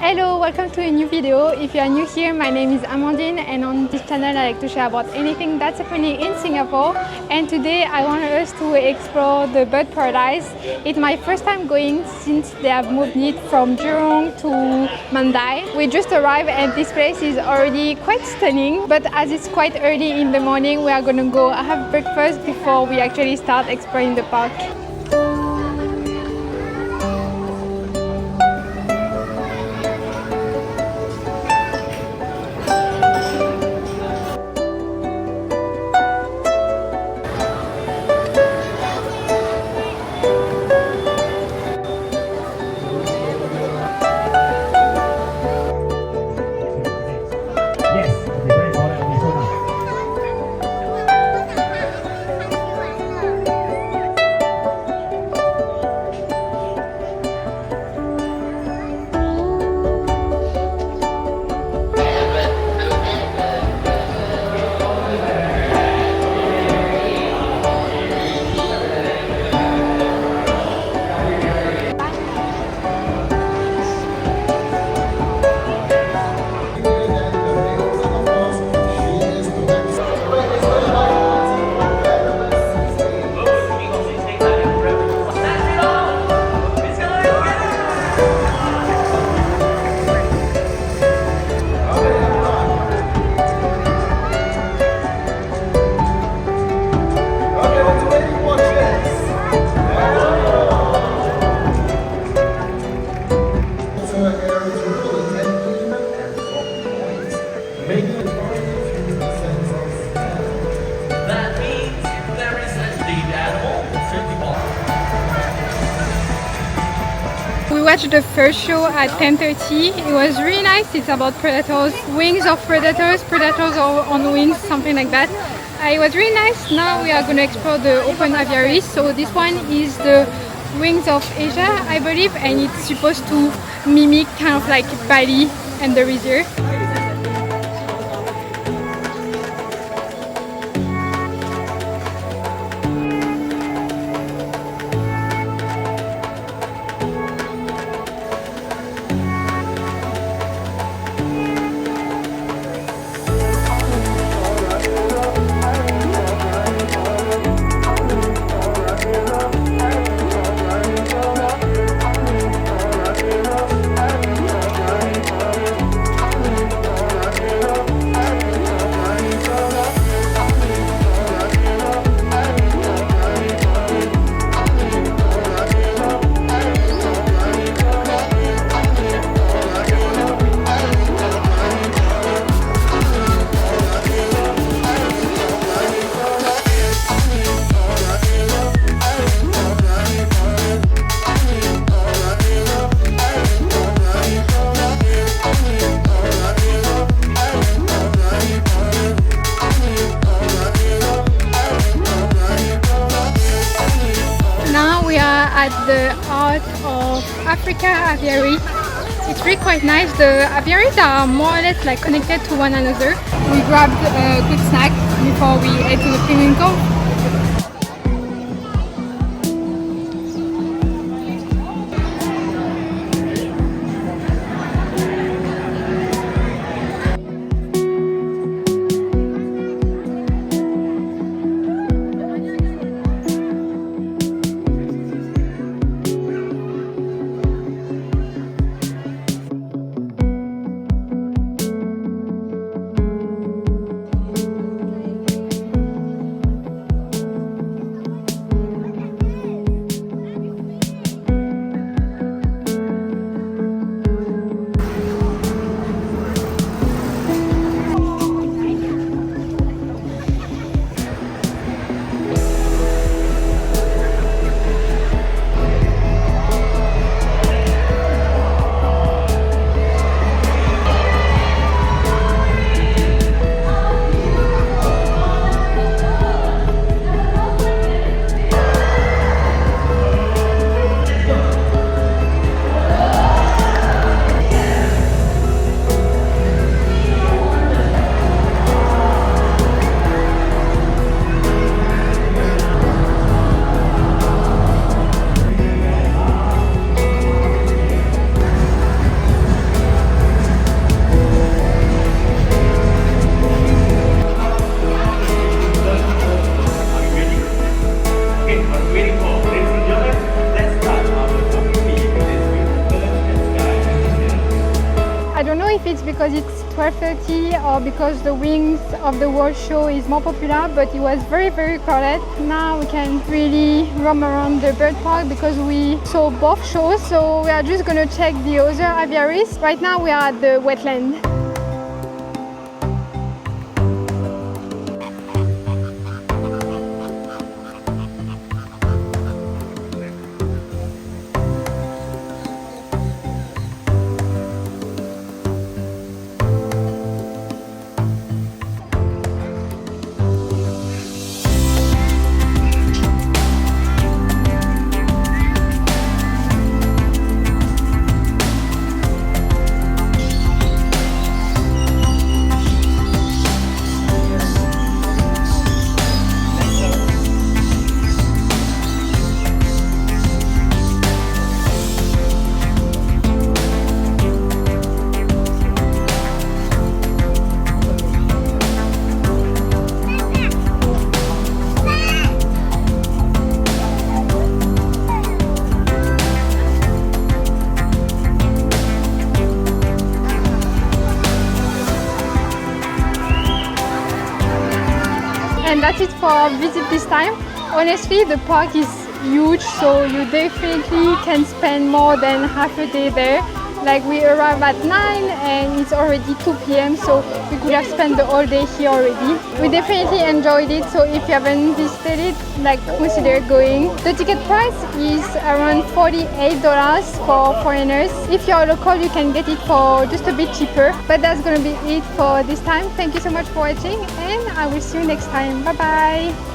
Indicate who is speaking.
Speaker 1: Hello, welcome to a new video. If you are new here, my name is Amandine and on this channel I like to share about anything that's happening in Singapore. And today I want us to explore the bird paradise. It's my first time going since they have moved it from Juring to Mandai. We just arrived and this place is already quite stunning, but as it's quite early in the morning, we are gonna go have breakfast before we actually start exploring the park. We watched the first show at 10:30. It was really nice. It's about predators, wings of predators, predators on wings, something like that. It was really nice. Now we are going to explore the open aviaries. So this one is the wings of Asia, I believe, and it's supposed to mimic kind of like Bali and the reserve. At the Heart of Africa aviary. It's really quite nice. The aviaries are more or less like connected to one another. We grabbed a quick snack before we head to the Penguin Cove. if it's because it's 12:30 or because the Wings of the World show is more popular, but it was very crowded. Now we can really roam around the bird park because we saw both shows, so we are just gonna check the other aviaries. Right now we are at the wetland. And that's it for our visit this time. Honestly, the park is huge, so you definitely can spend more than half a day there. Like we arrived at 9 and it's already 2 p.m. so we could have spent the whole day here already. We definitely enjoyed it, so if you haven't visited it, like consider going. The ticket price is around $48 for foreigners. If you're local, you can get it for just a bit cheaper. But that's gonna be it for this time. Thank you so much for watching and I will see you next time. Bye bye!